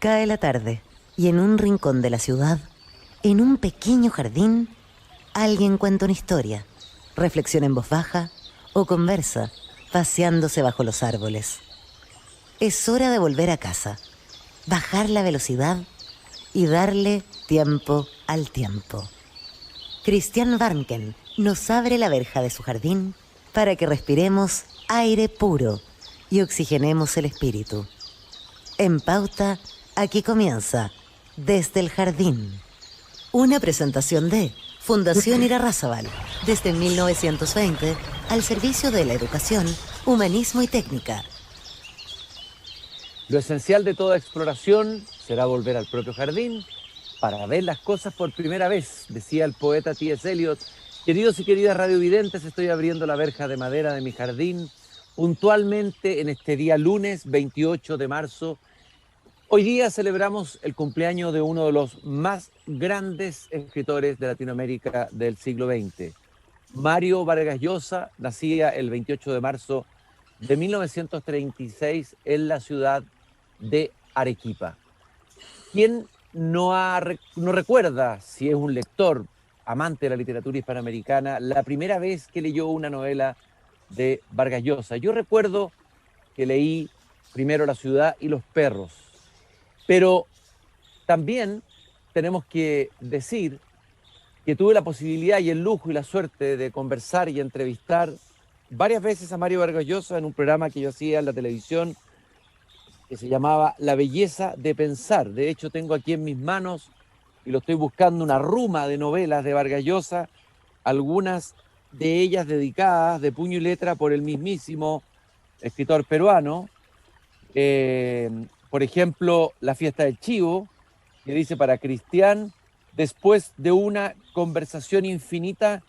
Cae la tarde y en un rincón de la ciudad, en un pequeño jardín, alguien cuenta una historia, reflexiona en voz baja o conversa, paseándose bajo los árboles. Es hora de volver a casa, bajar la velocidad y darle tiempo al tiempo. Christian Warnken nos abre la verja de su jardín para que respiremos aire puro y oxigenemos el espíritu. En Pauta, aquí comienza Desde el Jardín. Una presentación de Fundación Irarrázaval, desde 1920, al servicio de la educación, humanismo y técnica. Lo esencial de toda exploración será volver al propio jardín para ver las cosas por primera vez, decía el poeta T.S. Eliot. Queridos y queridas radiovidentes, estoy abriendo la verja de madera de mi jardín puntualmente en este día lunes 28 de marzo. Hoy día celebramos el cumpleaños de uno de los más grandes escritores de Latinoamérica del siglo XX. Mario Vargas Llosa nacía el 28 de marzo de 1936 en la ciudad de Arequipa. ¿Quién no recuerda, si es un lector amante de la literatura hispanoamericana, la primera vez que leyó una novela de Vargas Llosa? Yo recuerdo que leí primero La ciudad y los perros, pero también tenemos que decir que tuve la posibilidad y el lujo y la suerte de conversar y entrevistar varias veces a Mario Vargas Llosa en un programa que yo hacía en la televisión que se llamaba La belleza de pensar. De hecho, tengo aquí en mis manos, y lo estoy buscando, una ruma de novelas de Vargas Llosa, algunas de ellas dedicadas de puño y letra por el mismísimo escritor peruano. Por ejemplo, La fiesta del chivo, que dice para Cristian, después de una conversación infinita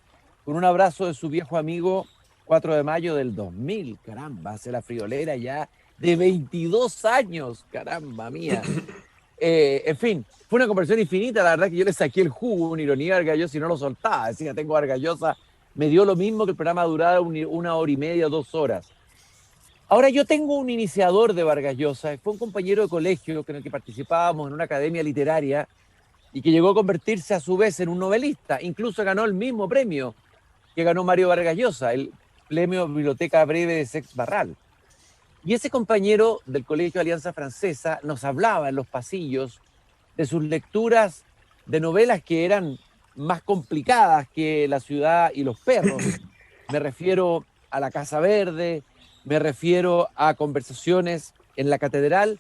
con un abrazo de su viejo amigo, 4 de mayo del 2000, caramba, hace la friolera ya de 22 años, caramba mía. En fin, fue una conversación infinita, la verdad que yo le saqué el jugo, una ironía a Vargas Llosa y no lo soltaba, decía, tengo Vargas Llosa, me dio lo mismo que el programa durara 1 hora y media, 2 horas. Ahora yo tengo un iniciador de Vargas Llosa, fue un compañero de colegio con el que participábamos en una academia literaria y que llegó a convertirse a su vez en un novelista, incluso ganó el mismo premio que ganó Mario Vargas Llosa, el premio Biblioteca Breve de Sex Barral. Y ese compañero del Colegio Alianza Francesa nos hablaba en los pasillos de sus lecturas de novelas que eran más complicadas que La ciudad y los perros. Me refiero a La Casa Verde, me refiero a Conversaciones en la Catedral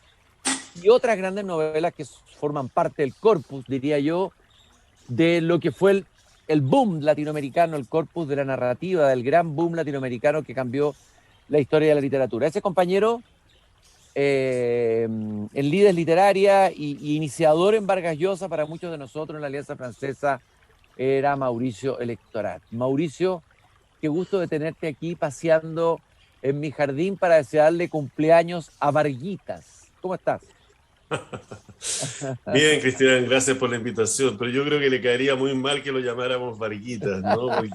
y otras grandes novelas que forman parte del corpus, diría yo, de lo que fue el boom latinoamericano, el corpus de la narrativa, del gran boom latinoamericano que cambió la historia de la literatura. Ese compañero, en Lides Literaria y iniciador en Vargas Llosa para muchos de nosotros en la Alianza Francesa, era Mauricio Electorat. Mauricio, qué gusto de tenerte aquí paseando en mi jardín para desearle cumpleaños a Varguitas. ¿Cómo estás? Bien, Cristian, gracias por la invitación, pero yo creo que le caería muy mal que lo llamáramos Varguitas, ¿no? Porque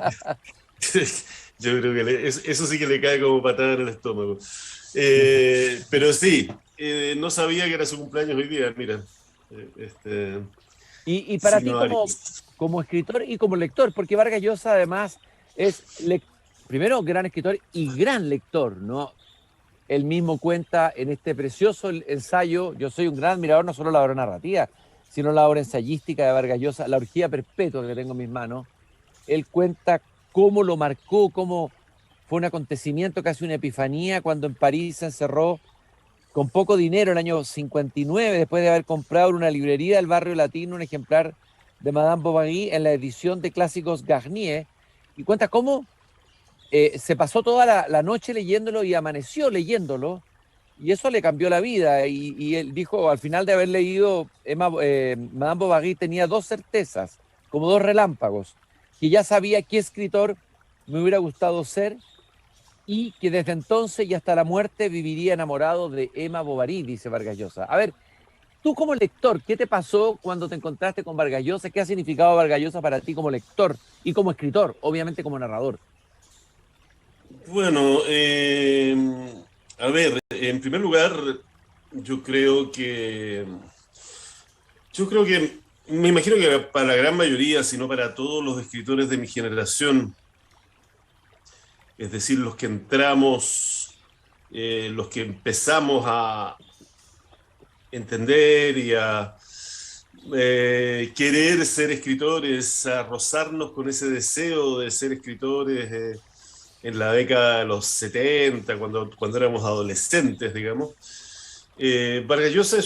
yo creo que eso sí que le cae como patada en el estómago. Pero sí, no sabía que era su cumpleaños hoy día, mira. Y para Sí, ti no, como escritor y como lector, porque Vargas Llosa además es, primero, gran escritor y gran lector, ¿no? Él mismo cuenta en este precioso ensayo, yo soy un gran admirador no solo de la obra narrativa, sino la obra ensayística de Vargas Llosa, La orgía perpetua que tengo en mis manos. Él cuenta cómo lo marcó, cómo fue un acontecimiento, casi una epifanía, cuando en París se encerró con poco dinero en el año 59, después de haber comprado en una librería del barrio latino un ejemplar de Madame Bovary en la edición de clásicos Garnier, y cuenta cómo se pasó toda la noche leyéndolo y amaneció leyéndolo, y eso le cambió la vida. Y él dijo, al final de haber leído Madame Bovary, tenía dos certezas, como dos relámpagos, que ya sabía qué escritor me hubiera gustado ser y que desde entonces y hasta la muerte viviría enamorado de Emma Bovary, dice Vargas Llosa. A ver, tú como lector, ¿qué te pasó cuando te encontraste con Vargas Llosa? ¿Qué ha significado Vargas Llosa para ti como lector y como escritor, obviamente como narrador? bueno, a ver, en primer lugar, yo creo que Yo creo que, me imagino que para la gran mayoría, si no para todos los escritores de mi generación, es decir, los que entramos, los que empezamos a entender y a querer ser escritores, a rozarnos con ese deseo de ser escritores en la década de los 70, cuando éramos adolescentes, digamos. Vargas Llosa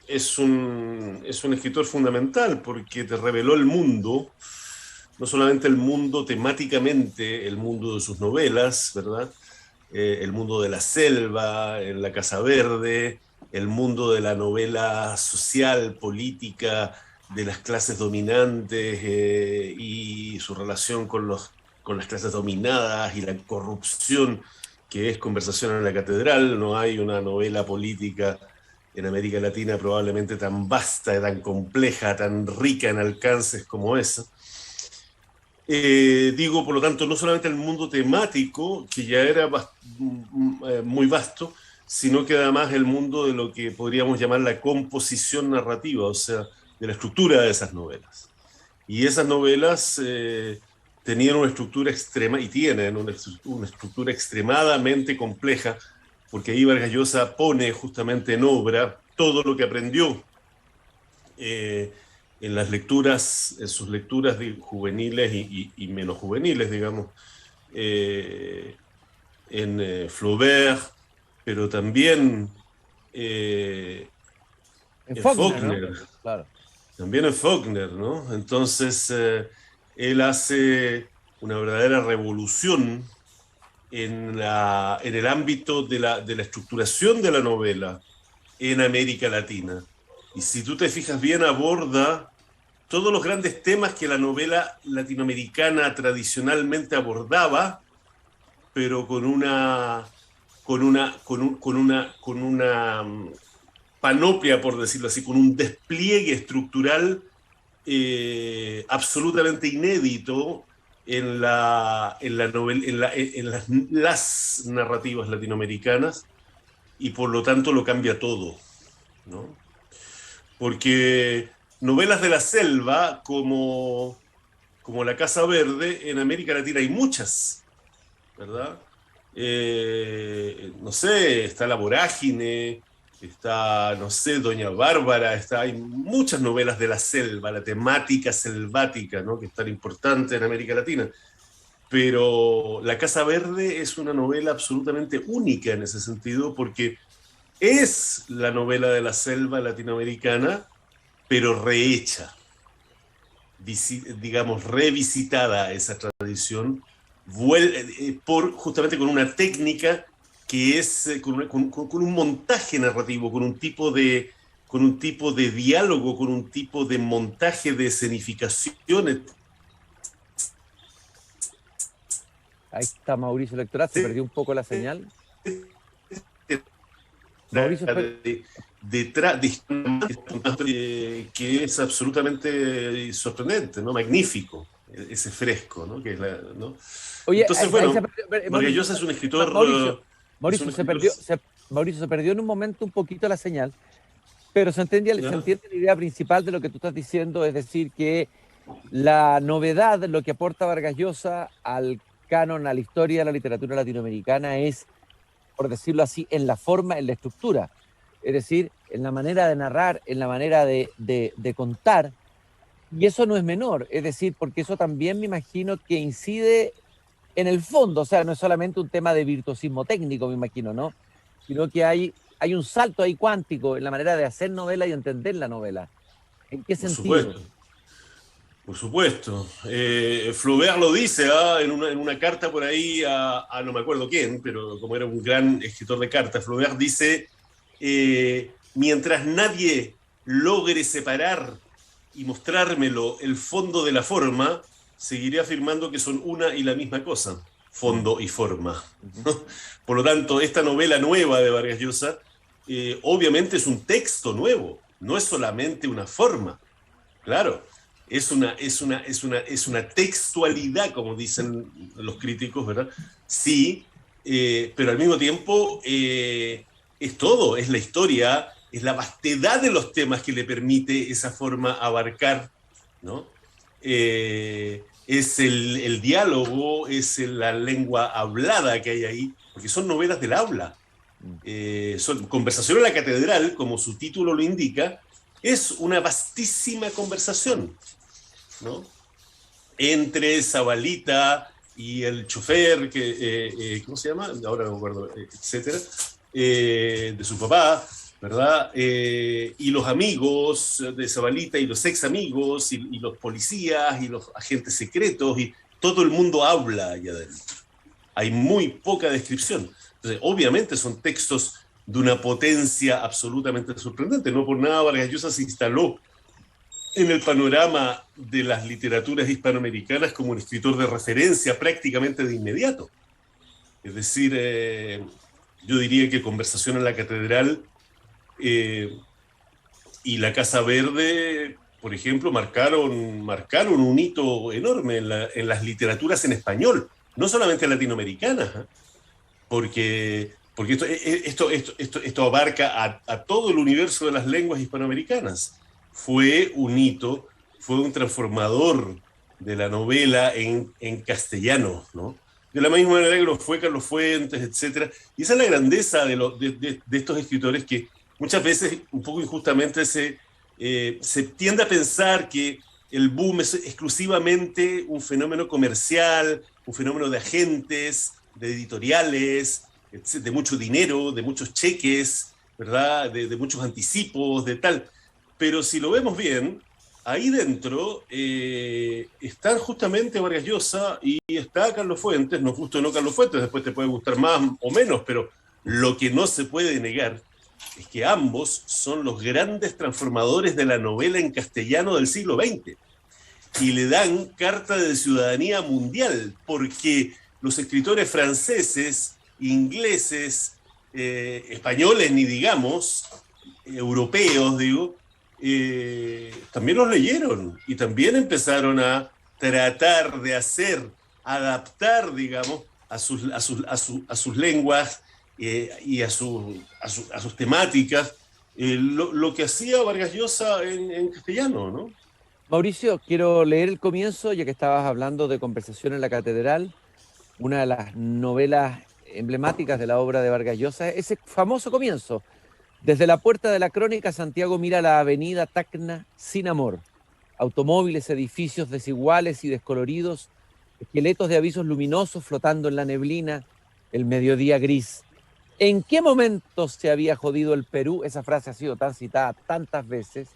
es un escritor fundamental porque te reveló el mundo, no solamente el mundo temáticamente, el mundo de sus novelas, ¿verdad? El mundo de la selva, en La Casa Verde, el mundo de la novela social, política, de las clases dominantes y su relación con las clases dominadas y la corrupción que es Conversación en la Catedral. No hay una novela política en América Latina probablemente tan vasta, tan compleja, tan rica en alcances como esa. Digo, por lo tanto, no solamente el mundo temático, que ya era muy vasto, sino que además el mundo de lo que podríamos llamar la composición narrativa, o sea, de la estructura de esas novelas. Y esas novelas tenían una estructura extrema, y tienen una estructura extremadamente compleja, porque ahí Vargas Llosa pone justamente en obra todo lo que aprendió en las lecturas, en sus lecturas juveniles y menos juveniles, digamos, en Flaubert, pero también En en Faulkner, Faulkner, ¿no? Claro. también en Faulkner, ¿no? Entonces, él hace una verdadera revolución en el ámbito de la estructuración de la novela en América Latina. Y si tú te fijas bien, aborda todos los grandes temas que la novela latinoamericana tradicionalmente abordaba, pero con una panoplia, por decirlo así, con un despliegue estructural absolutamente inédito en las narrativas latinoamericanas, y por lo tanto lo cambia todo, ¿no? Porque novelas de la selva como La Casa Verde, en América Latina hay muchas, ¿verdad? No sé, está La Vorágine, está, no sé, Doña Bárbara, hay muchas novelas de la selva, la temática selvática, ¿no? Que es tan importante en América Latina. Pero La Casa Verde es una novela absolutamente única en ese sentido, porque es la novela de la selva latinoamericana, pero rehecha, digamos, revisitada esa tradición, justamente con una técnica que es con un montaje narrativo, con un tipo de diálogo, con un tipo de montaje de escenificaciones. Ahí está Mauricio Lectorat, se perdió un poco la señal. Mauricio, Detrás que es absolutamente sorprendente, ¿no? Magnífico, ese fresco, ¿no? ¿no? oye, Entonces, bueno, Vargas Mauricio, Llosa es un escritor. Mauricio, Mauricio, se perdió en un momento un poquito la señal, pero se entiende la idea principal de lo que tú estás diciendo, es decir, que la novedad, lo que aporta Vargas Llosa al canon, a la historia de la literatura latinoamericana es, por decirlo así, en la forma, en la estructura, es decir, en la manera de narrar, en la manera de contar, y eso no es menor, es decir, porque eso también me imagino que incide en el fondo, o sea, no es solamente un tema de virtuosismo técnico, me imagino, ¿no? Sino que hay un salto ahí cuántico en la manera de hacer novela y entender la novela. ¿En qué sentido? Por supuesto. Flaubert lo dice en una carta por ahí a no me acuerdo quién, pero como era un gran escritor de cartas, Flaubert dice, mientras nadie logre separar y mostrármelo el fondo de la forma, seguiré afirmando que son una y la misma cosa, fondo y forma. Por lo tanto, esta novela nueva de Vargas Llosa obviamente es un texto nuevo, no es solamente una forma, claro. Es una textualidad, como dicen los críticos, ¿verdad? Sí, pero al mismo tiempo es todo, es la historia es la vastedad de los temas que le permite esa forma abarcar, ¿no? Es el diálogo, es la lengua hablada que hay ahí, porque son novelas del aula. Son Conversación en la Catedral, como su título lo indica, es una vastísima conversación, ¿no? Entre Zabalita y el chofer, ¿cómo se llama? Ahora no me acuerdo, etcétera, de su papá, ¿verdad? Y los amigos de Zabalita y los ex amigos y los policías y los agentes secretos, y todo el mundo habla allá adentro. Hay muy poca descripción. Entonces, obviamente son textos de una potencia absolutamente sorprendente. No por nada Vargas Llosa se instaló en el panorama de las literaturas hispanoamericanas como un escritor de referencia prácticamente de inmediato. Es decir, yo diría que Conversación en la Catedral y La Casa Verde, por ejemplo, marcaron un hito enorme en las literaturas en español, no solamente latinoamericanas, ¿eh? Porque esto abarca a todo el universo de las lenguas hispanoamericanas. Fue un hito, fue un transformador de la novela en castellano, ¿no? De la misma manera que lo fue Carlos Fuentes, etc. Y esa es la grandeza de estos escritores, que muchas veces, un poco injustamente, se tiende a pensar que el boom es exclusivamente un fenómeno comercial, un fenómeno de agentes, de editoriales, de mucho dinero, de muchos cheques, ¿verdad? De muchos anticipos, de tal. Pero si lo vemos bien, ahí dentro están justamente Vargas Llosa y está Carlos Fuentes. Nos gusta o no Carlos Fuentes, después te puede gustar más o menos, pero lo que no se puede negar es que ambos son los grandes transformadores de la novela en castellano del siglo XX y le dan carta de ciudadanía mundial, porque los escritores franceses, ingleses, españoles, ni digamos, europeos, digo, también los leyeron y también empezaron a tratar de adaptar, digamos, a sus lenguas y a sus temáticas, lo que hacía Vargas Llosa en castellano, ¿no? Mauricio, quiero leer el comienzo, ya que estabas hablando de Conversación en la Catedral, una de las novelas emblemáticas de la obra de Vargas Llosa, ese famoso comienzo. Desde la puerta de la Crónica, Santiago mira la avenida Tacna sin amor. Automóviles, edificios desiguales y descoloridos, esqueletos de avisos luminosos flotando en la neblina, el mediodía gris. ¿En qué momento se había jodido el Perú? Esa frase ha sido tan citada tantas veces.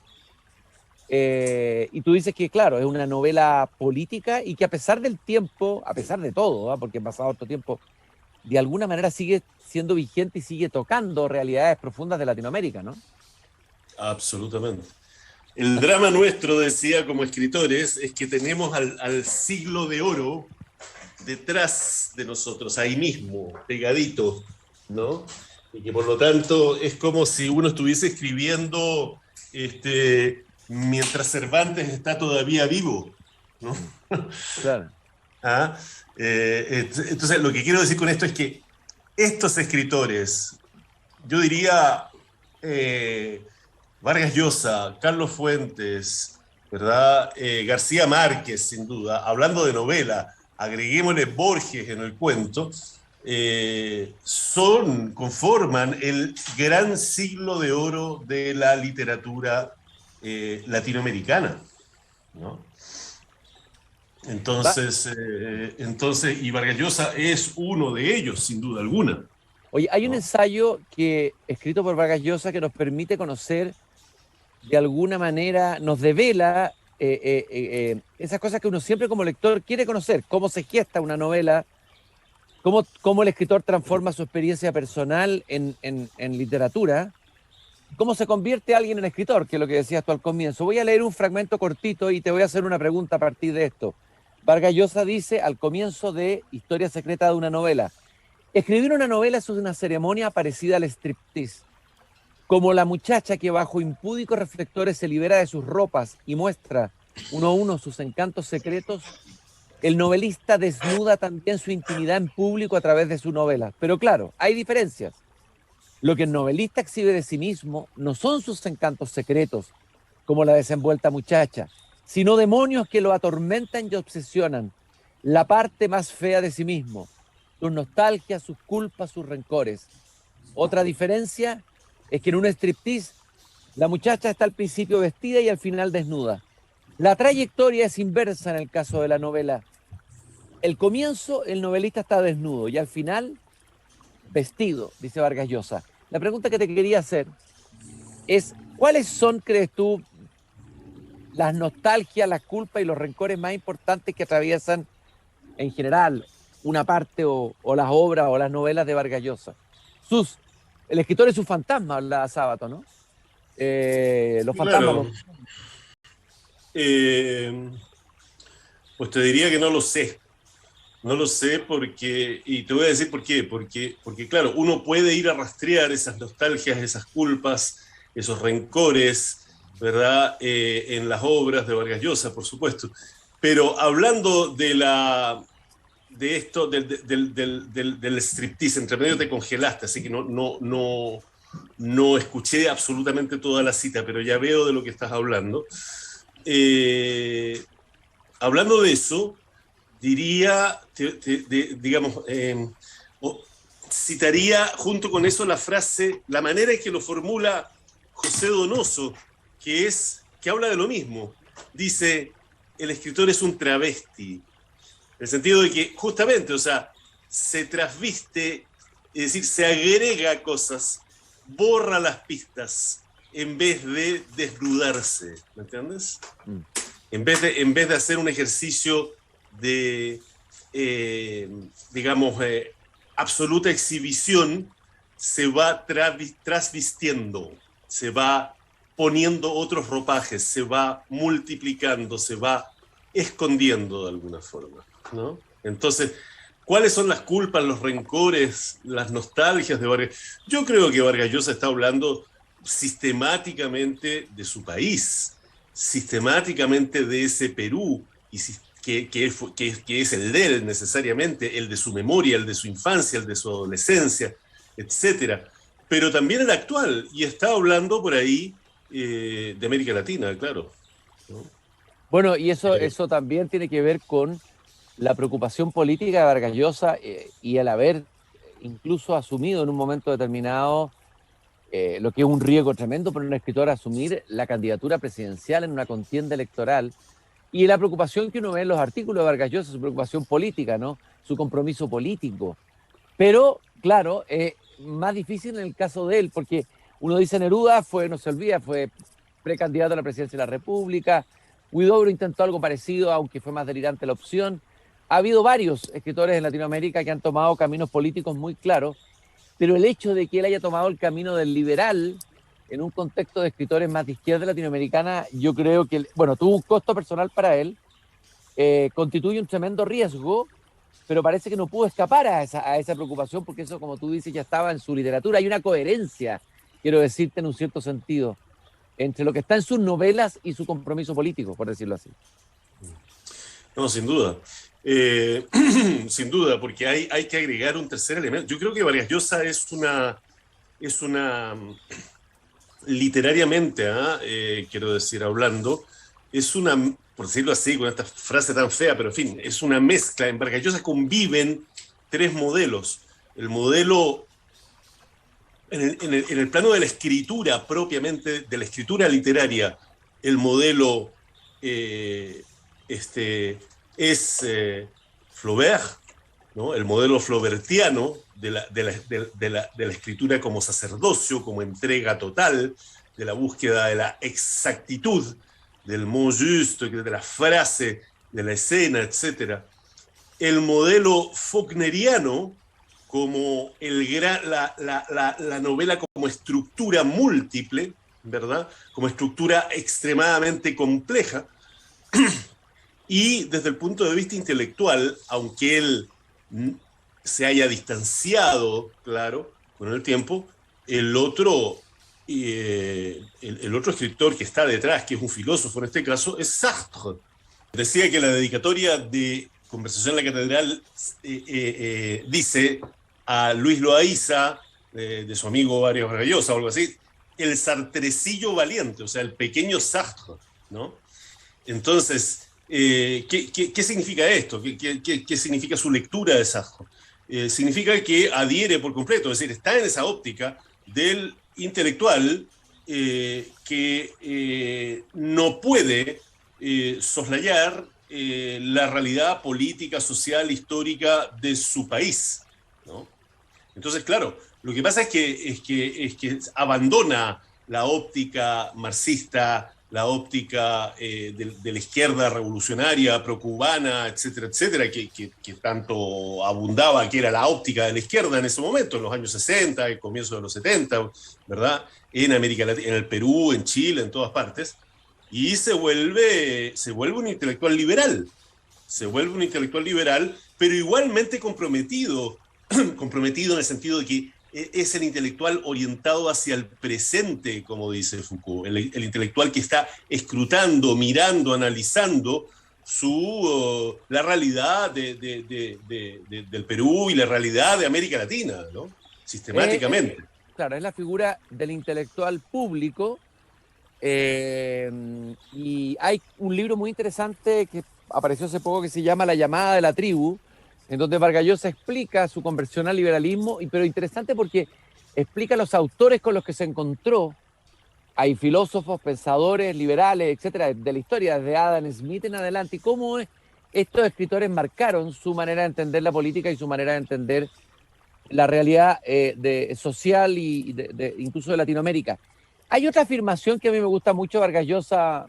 Y tú dices que, claro, es una novela política y que a pesar del tiempo, a pesar de todo, ¿eh? Porque ha pasado otro tiempo, de alguna manera sigue siendo vigente y sigue tocando realidades profundas de Latinoamérica, ¿no? Absolutamente. El drama nuestro, decía, como escritores, es que tenemos al siglo de oro detrás de nosotros, ahí mismo, pegadito, ¿no? Y que por lo tanto es como si uno estuviese escribiendo mientras Cervantes está todavía vivo, ¿no? Claro. Entonces, lo que quiero decir con esto es que estos escritores, yo diría Vargas Llosa, Carlos Fuentes, ¿verdad? García Márquez, sin duda, hablando de novela, agreguémosle Borges en el cuento, conforman el gran siglo de oro de la literatura latinoamericana, ¿no? Entonces, y Vargas Llosa es uno de ellos, sin duda alguna. Oye, hay un ensayo escrito por Vargas Llosa que nos permite conocer, de alguna manera, nos devela esas cosas que uno siempre como lector quiere conocer, cómo se gesta una novela, cómo el escritor transforma su experiencia personal en literatura, cómo se convierte alguien en escritor, que es lo que decías tú al comienzo. Voy a leer un fragmento cortito y te voy a hacer una pregunta a partir de esto. Vargas Llosa dice al comienzo de Historia secreta de una novela: escribir una novela es una ceremonia parecida al striptease. Como la muchacha que bajo impúdicos reflectores se libera de sus ropas y muestra uno a uno sus encantos secretos, el novelista desnuda también su intimidad en público a través de su novela. Pero claro, hay diferencias. Lo que el novelista exhibe de sí mismo no son sus encantos secretos, como la desenvuelta muchacha, sino demonios que lo atormentan y obsesionan, la parte más fea de sí mismo, sus nostalgias, sus culpas, sus rencores. Otra diferencia es que en un striptease la muchacha está al principio vestida y al final desnuda. La trayectoria es inversa en el caso de la novela. El comienzo, el novelista está desnudo y al final vestido, dice Vargas Llosa. La pregunta que te quería hacer es, ¿cuáles son, crees tú, las nostalgias, las culpas y los rencores más importantes que atraviesan en general una parte o las obras o las novelas de Vargas Llosa? El escritor es su fantasma, la Sábato, ¿no? Los fantasmas. Claro. Pues te diría que no lo sé. No lo sé porque, y te voy a decir por qué, porque claro, uno puede ir a rastrear esas nostalgias, esas culpas, esos rencores, ¿verdad? En las obras de Vargas Llosa, por supuesto. Pero hablando de esto, del striptease, entre medio te congelaste, así que no escuché absolutamente toda la cita, pero ya veo de lo que estás hablando. Hablando de eso, diría, digamos, citaría junto con eso la frase, la manera en que lo formula José Donoso, que habla de lo mismo. Dice, el escritor es un travesti, en el sentido de que justamente, o sea, se trasviste, es decir, se agrega cosas, borra las pistas en vez de desnudarse, ¿me entiendes? En vez de hacer un ejercicio de, digamos, absoluta exhibición, se va trasvistiendo, se va poniendo otros ropajes, se va multiplicando, se va escondiendo de alguna forma, ¿no? Entonces, ¿cuáles son las culpas, los rencores, las nostalgias de Vargas? Yo creo que Vargas Llosa está hablando sistemáticamente de su país, sistemáticamente de ese Perú, y que es el de él necesariamente, el de su memoria, el de su infancia, el de su adolescencia, etcétera. Pero también el actual, y está hablando por ahí de América Latina, claro, ¿no? Bueno, y eso también tiene que ver con la preocupación política de Vargas Llosa y el haber incluso asumido en un momento determinado lo que es un riesgo tremendo para un escritor asumir la candidatura presidencial en una contienda electoral, y la preocupación que uno ve en los artículos de Vargas Llosa, su preocupación política, ¿no? Su compromiso político. Pero, claro, más difícil en el caso de él, porque uno dice Neruda no se olvida, fue precandidato a la presidencia de la República. Huidobro intentó algo parecido, aunque fue más delirante la opción. Ha habido varios escritores en Latinoamérica que han tomado caminos políticos muy claros, pero el hecho de que él haya tomado el camino del liberal en un contexto de escritores más de izquierda latinoamericana, yo creo que, bueno, tuvo un costo personal para él, constituye un tremendo riesgo, pero parece que no pudo escapar a esa preocupación, porque eso, como tú dices, ya estaba en su literatura. Hay una coherencia, quiero decirte, en un cierto sentido, entre lo que está en sus novelas y su compromiso político, por decirlo así. No, sin duda. Sin duda, porque hay que agregar un tercer elemento. Yo creo que Vargas Llosa es una literariamente, quiero decir, hablando, es una, por decirlo así, con esta frase tan fea, pero en fin, es una mezcla. En Vargas Llosa conviven tres modelos. El modelo, en el plano de la escritura propiamente, de la escritura literaria, el modelo es Flaubert, ¿no? El modelo flaubertiano de la escritura como sacerdocio, como entrega total, de la búsqueda de la exactitud, del mot juste, de la frase, de la escena, etc. El modelo faulkneriano como la novela como estructura múltiple, ¿verdad? Como estructura extremadamente compleja. Y desde el punto de vista intelectual, aunque él se haya distanciado, claro, con el tiempo, el otro escritor que está detrás, que es un filósofo en este caso, es Sartre. Decía que la dedicatoria de Conversación en la Catedral dice a Luis Loaiza, de su amigo Vargas Llosa o algo así, el sartrecillo valiente, o sea, el pequeño Sartre, ¿no? Entonces, ¿qué significa esto? ¿Qué significa su lectura de Sartre? Significa que adhiere por completo, es decir, está en esa óptica del intelectual que no puede soslayar la realidad política, social, histórica de su país, ¿no? Entonces, claro, lo que pasa es que abandona la óptica marxista, la óptica de la izquierda revolucionaria, procubana, etcétera, etcétera, que tanto abundaba, que era la óptica de la izquierda en ese momento, en los años 60, el comienzo de los 70, ¿verdad? En América Latina, en el Perú, en Chile, en todas partes, y se vuelve un intelectual liberal, pero igualmente comprometido en el sentido de que es el intelectual orientado hacia el presente, como dice Foucault, el intelectual que está escrutando, mirando, analizando la realidad del Perú y la realidad de América Latina, ¿no? Sistemáticamente. Claro, es la figura del intelectual público. Y hay un libro muy interesante que apareció hace poco que se llama La llamada de la tribu, en donde Vargas Llosa explica su conversión al liberalismo, pero interesante porque explica los autores con los que se encontró. Hay filósofos, pensadores, liberales, etcétera, de la historia, desde Adam Smith en adelante, y cómo estos escritores marcaron su manera de entender la política y su manera de entender la realidad social y incluso de Latinoamérica. Hay otra afirmación que a mí me gusta mucho, Vargas Llosa,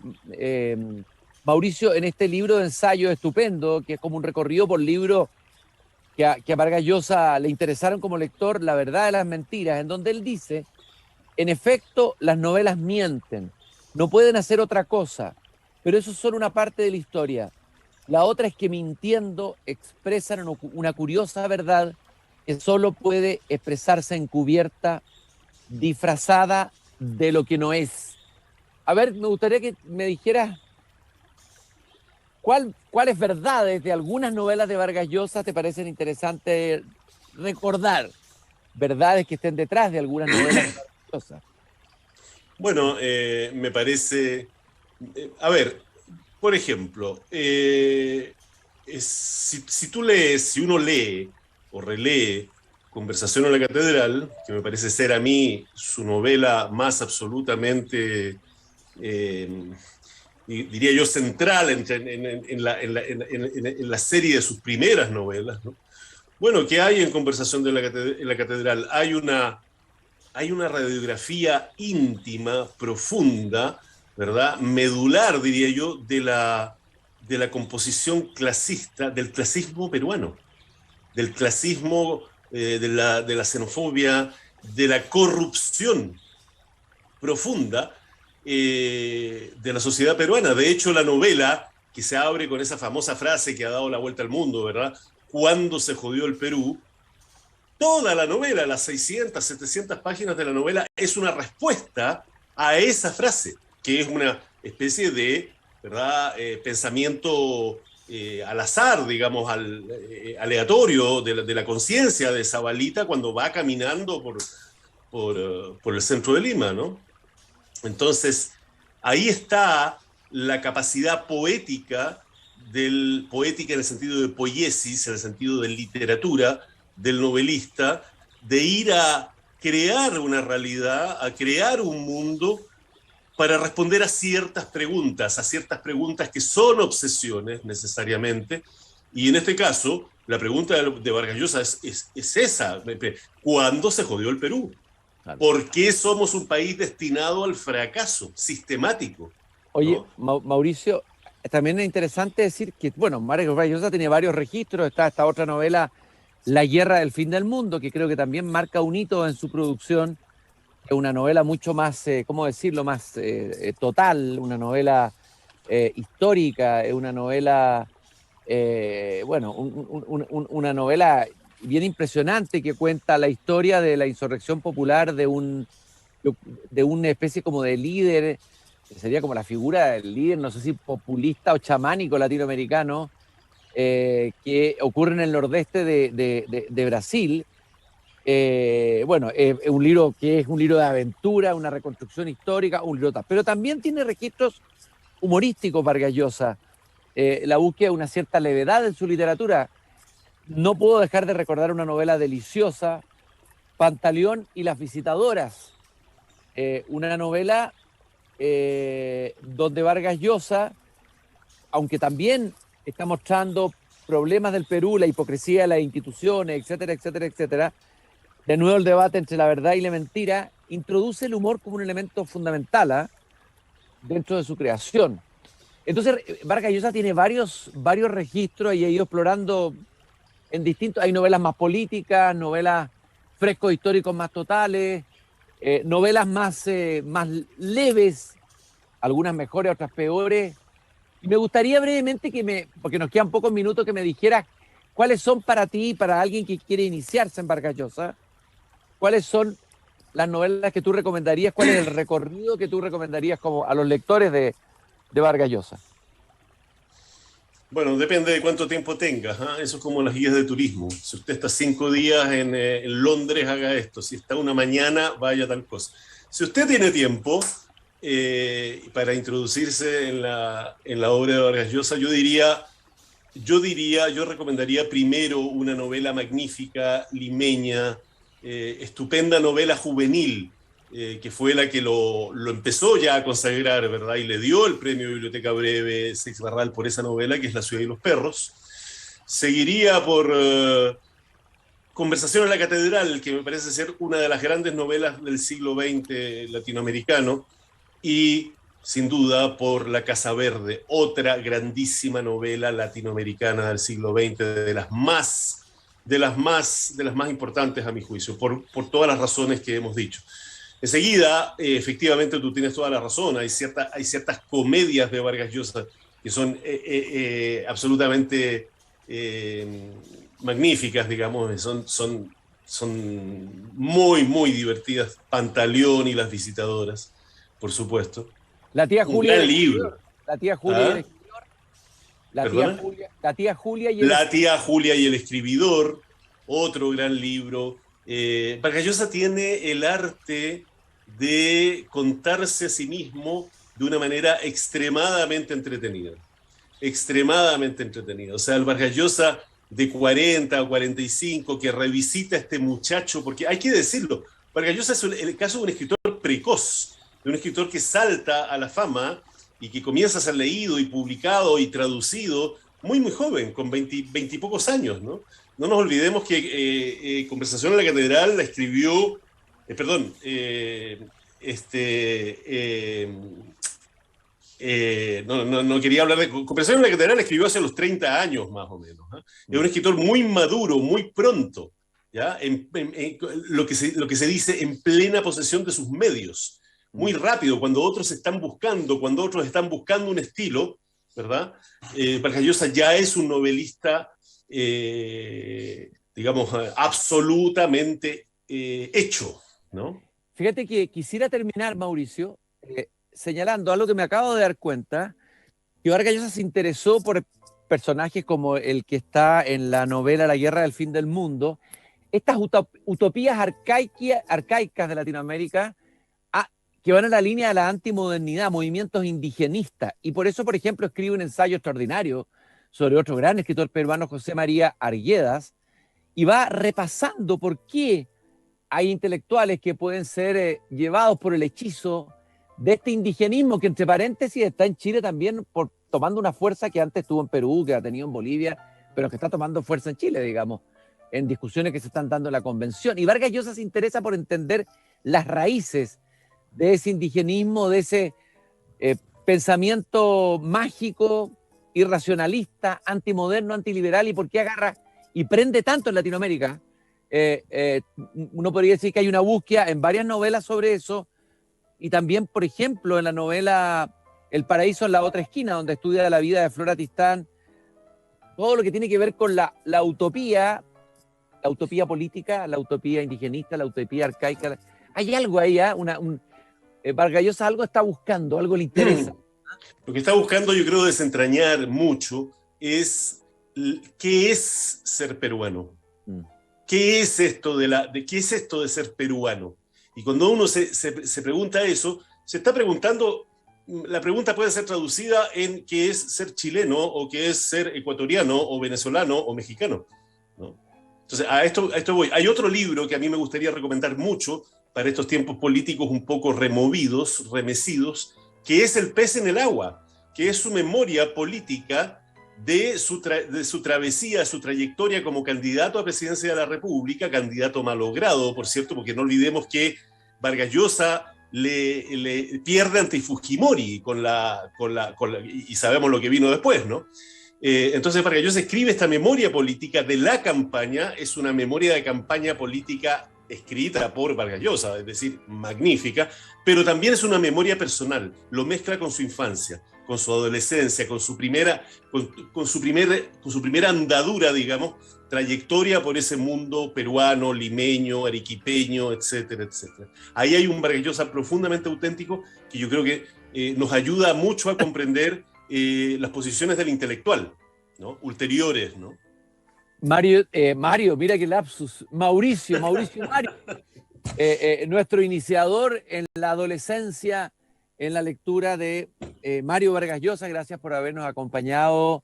Mauricio, en este libro de ensayo estupendo, que es como un recorrido por libros que a Vargas Llosa le interesaron como lector, La verdad de las mentiras, en donde él dice, en efecto, las novelas mienten, no pueden hacer otra cosa, pero eso es solo una parte de la historia. La otra es que mintiendo expresan una curiosa verdad que solo puede expresarse encubierta, disfrazada de lo que no es. A ver, me gustaría que me dijeras cuáles verdades de algunas novelas de Vargas Llosa te parecen interesantes recordar, verdades que estén detrás de algunas novelas de Vargas Llosa. Bueno, me parece... a ver, por ejemplo, si uno lee o relee Conversación en la Catedral, que me parece ser a mí su novela más absolutamente, diría yo, central en la serie de sus primeras novelas, ¿no? Bueno, ¿qué hay en Conversación en la Catedral? Hay una radiografía íntima, profunda, ¿verdad? Medular, diría yo, de la composición clasista, del clasismo peruano, del clasismo, de la xenofobia, de la corrupción profunda de la sociedad peruana. De hecho, la novela, que se abre con esa famosa frase que ha dado la vuelta al mundo, ¿verdad? ¿Cuándo se jodió el Perú? Toda la novela, las 600, 700 páginas de la novela, es una respuesta a esa frase, que es una especie de, ¿verdad?, pensamiento al azar, digamos, aleatorio de la conciencia de Zabalita cuando va caminando por el centro de Lima, ¿no? Entonces, ahí está la capacidad poética en el sentido de poiesis, en el sentido de literatura, del novelista, de ir a crear una realidad, a crear un mundo para responder a ciertas preguntas que son obsesiones necesariamente, y en este caso, la pregunta de Vargas Llosa es esa: ¿cuándo se jodió el Perú? Claro. ¿Por qué somos un país destinado al fracaso sistemático? Oye, ¿no? Mauricio, también es interesante decir que, bueno, Vargas Llosa tiene varios registros, está esta otra novela, La guerra del fin del mundo, que creo que también marca un hito en su producción. Es una novela mucho más, ¿cómo decirlo?, más total, una novela histórica, es una novela, bueno, una novela bien impresionante que cuenta la historia de la insurrección popular de una especie como de líder, que sería como la figura del líder, no sé si populista o chamánico latinoamericano, que ocurre en el nordeste de Brasil, Bueno, es un libro que es un libro de aventura, una reconstrucción histórica, un libro, pero también tiene registros humorísticos Vargas Llosa. La búsqueda de una cierta levedad en su literatura. No puedo dejar de recordar una novela deliciosa, Pantaleón y las visitadoras, una novela donde Vargas Llosa, aunque también está mostrando problemas del Perú, la hipocresía de las instituciones, etcétera, etcétera, etcétera, de nuevo el debate entre la verdad y la mentira, introduce el humor como un elemento fundamental dentro de su creación. Entonces, Vargas Llosa tiene varios registros y ha ido explorando en distintos. Hay novelas más políticas, novelas frescos históricos más totales, novelas más leves, algunas mejores, otras peores. Y me gustaría brevemente porque nos quedan pocos minutos, que me dijeras cuáles son para ti, para alguien que quiere iniciarse en Vargas Llosa, cuáles son las novelas que tú recomendarías, cuál es el recorrido que tú recomendarías como a los lectores de Vargas Llosa. Bueno, depende de cuánto tiempo tengas, ¿eh? Eso es como las guías de turismo. Si usted está 5 días en Londres, haga esto. Si está una mañana, vaya a tal cosa. Si usted tiene tiempo para introducirse en la obra de Vargas Llosa, yo recomendaría primero una novela magnífica, limeña, estupenda novela juvenil, que fue la que lo empezó ya a consagrar, ¿verdad? Y le dio el premio Biblioteca Breve Seix Barral por esa novela, que es La ciudad y los perros. Seguiría por Conversación en la catedral, que me parece ser una de las grandes novelas del siglo XX latinoamericano, y sin duda por La Casa Verde, otra grandísima novela latinoamericana del siglo XX, de las más importantes a mi juicio, por todas las razones que hemos dicho. Enseguida, efectivamente, tú tienes toda la razón. Hay ciertas comedias de Vargas Llosa que son absolutamente magníficas, digamos, son muy, muy divertidas. Pantaleón y las visitadoras, por supuesto. La tía Julia. Un gran libro. La tía Julia y el escribidor. La tía Julia y el escribidor, otro gran libro. Vargas Llosa tiene el arte de contarse a sí mismo de una manera extremadamente entretenida. Extremadamente entretenida. O sea, el Vargas Llosa de 40 o 45 que revisita a este muchacho, porque hay que decirlo, Vargas Llosa es el caso de un escritor precoz, de un escritor que salta a la fama y que comienza a ser leído y publicado y traducido muy, muy joven, con 20 y pocos años, ¿no? No nos olvidemos que Conversación en la catedral la escribió, no quería hablar de Conversación en la catedral, la escribió hace los 30 años más o menos, ¿eh? Es un escritor muy maduro, muy pronto, ¿ya? Lo que se dice en plena posesión de sus medios, muy rápido, cuando otros están buscando un estilo, ¿verdad? Vargas Llosa ya es un novelista, digamos, absolutamente hecho, ¿no? Fíjate que quisiera terminar, Mauricio, señalando algo que me acabo de dar cuenta, que Vargas Llosa se interesó por personajes como el que está en la novela La guerra del fin del mundo, estas utopías arcaicas de Latinoamérica, que van en la línea de la antimodernidad, movimientos indigenistas, y por eso, por ejemplo, escribe un ensayo extraordinario sobre otro gran escritor peruano, José María Arguedas, y va repasando por qué hay intelectuales que pueden ser llevados por el hechizo de este indigenismo, que entre paréntesis está en Chile también tomando una fuerza que antes tuvo en Perú, que ha tenido en Bolivia, pero que está tomando fuerza en Chile, digamos, en discusiones que se están dando en la convención. Y Vargas Llosa se interesa por entender las raíces de ese indigenismo, de ese pensamiento mágico, irracionalista, antimoderno, antiliberal, y por qué agarra y prende tanto en Latinoamérica. Uno podría decir que hay una búsqueda en varias novelas sobre eso, y también, por ejemplo, en la novela El paraíso en la otra esquina, donde estudia la vida de Flora Tristán, todo lo que tiene que ver con la utopía política, la utopía indigenista, la utopía arcaica. Hay algo ahí, Vargas Llosa algo está buscando, algo le interesa. Lo que está buscando, yo creo, desentrañar mucho es qué es ser peruano. ¿qué es esto qué es esto de ser peruano? Y cuando uno se pregunta eso, se está preguntando, la pregunta puede ser traducida en qué es ser chileno, o qué es ser ecuatoriano, o venezolano, o mexicano, ¿no? Entonces, a esto voy. Hay otro libro que a mí me gustaría recomendar mucho para estos tiempos políticos un poco removidos, remecidos, que es El pez en el agua, que es su memoria política de su travesía, su trayectoria como candidato a presidencia de la República, candidato malogrado, por cierto, porque no olvidemos que Vargas Llosa le pierde ante Fujimori y sabemos lo que vino después, ¿no? Entonces Vargas Llosa escribe esta memoria política de la campaña, es una memoria de campaña política escrita por Vargas Llosa, es decir, magnífica, pero también es una memoria personal, lo mezcla con su infancia, con su adolescencia, con su primera andadura, digamos, trayectoria por ese mundo peruano, limeño, arequipeño, etcétera, etcétera. Ahí hay un Vargas Llosa profundamente auténtico que yo creo que nos ayuda mucho a comprender las posiciones del intelectual, ¿no? Ulteriores, ¿no? Mario, mira qué lapsus. Mauricio Mario. Nuestro iniciador en la adolescencia, en la lectura de Mario Vargas Llosa. Gracias por habernos acompañado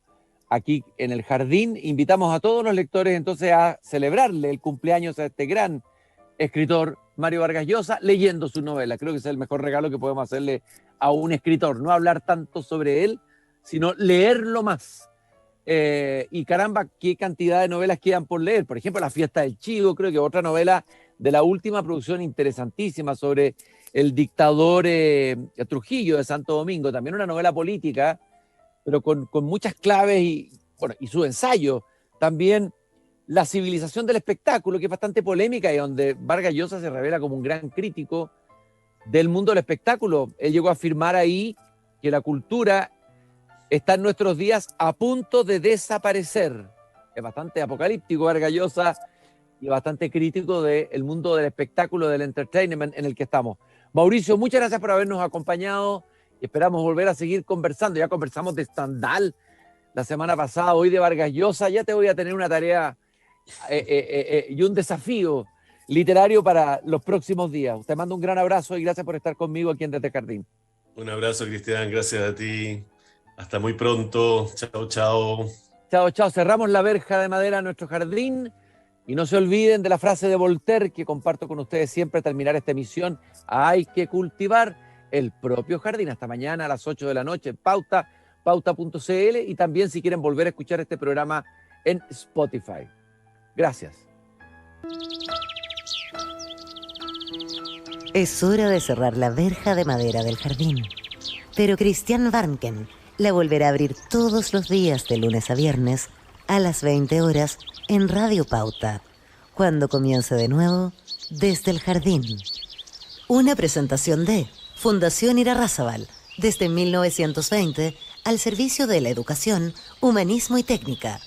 aquí en el jardín. Invitamos a todos los lectores entonces a celebrarle el cumpleaños a este gran escritor, Mario Vargas Llosa, leyendo su novela. Creo que es el mejor regalo que podemos hacerle a un escritor. No hablar tanto sobre él, sino leerlo más. Y caramba, qué cantidad de novelas quedan por leer. Por ejemplo, La fiesta del Chivo, creo que otra novela de la última producción interesantísima sobre el dictador Trujillo de Santo Domingo. También una novela política, pero con muchas claves y su ensayo. También La civilización del espectáculo, que es bastante polémica y donde Vargas Llosa se revela como un gran crítico del mundo del espectáculo. Él llegó a afirmar ahí que la cultura está en nuestros días a punto de desaparecer. Es bastante apocalíptico Vargas Llosa y bastante crítico del mundo del espectáculo, del entertainment en el que estamos. Mauricio, muchas gracias por habernos acompañado y esperamos volver a seguir conversando. Ya conversamos de Stendhal la semana pasada, hoy de Vargas Llosa. Ya te voy a tener una tarea y un desafío literario para los próximos días. Te mando un gran abrazo y gracias por estar conmigo aquí en Desde el Jardín. Un abrazo, Cristian, gracias a ti. Hasta muy pronto. Chao, chao. Chao, chao. Cerramos la verja de madera de nuestro jardín y no se olviden de la frase de Voltaire que comparto con ustedes siempre al terminar esta emisión. Hay que cultivar el propio jardín. Hasta mañana a las 8 de la noche en pauta.cl y también si quieren volver a escuchar este programa en Spotify. Gracias. Es hora de cerrar la verja de madera del jardín. Pero Christian Warnken la volverá a abrir todos los días de lunes a viernes a las 20 horas en Radio Pauta, cuando comience de nuevo Desde el Jardín. Una presentación de Fundación Irarrázaval, desde 1920 al servicio de la educación, humanismo y técnica.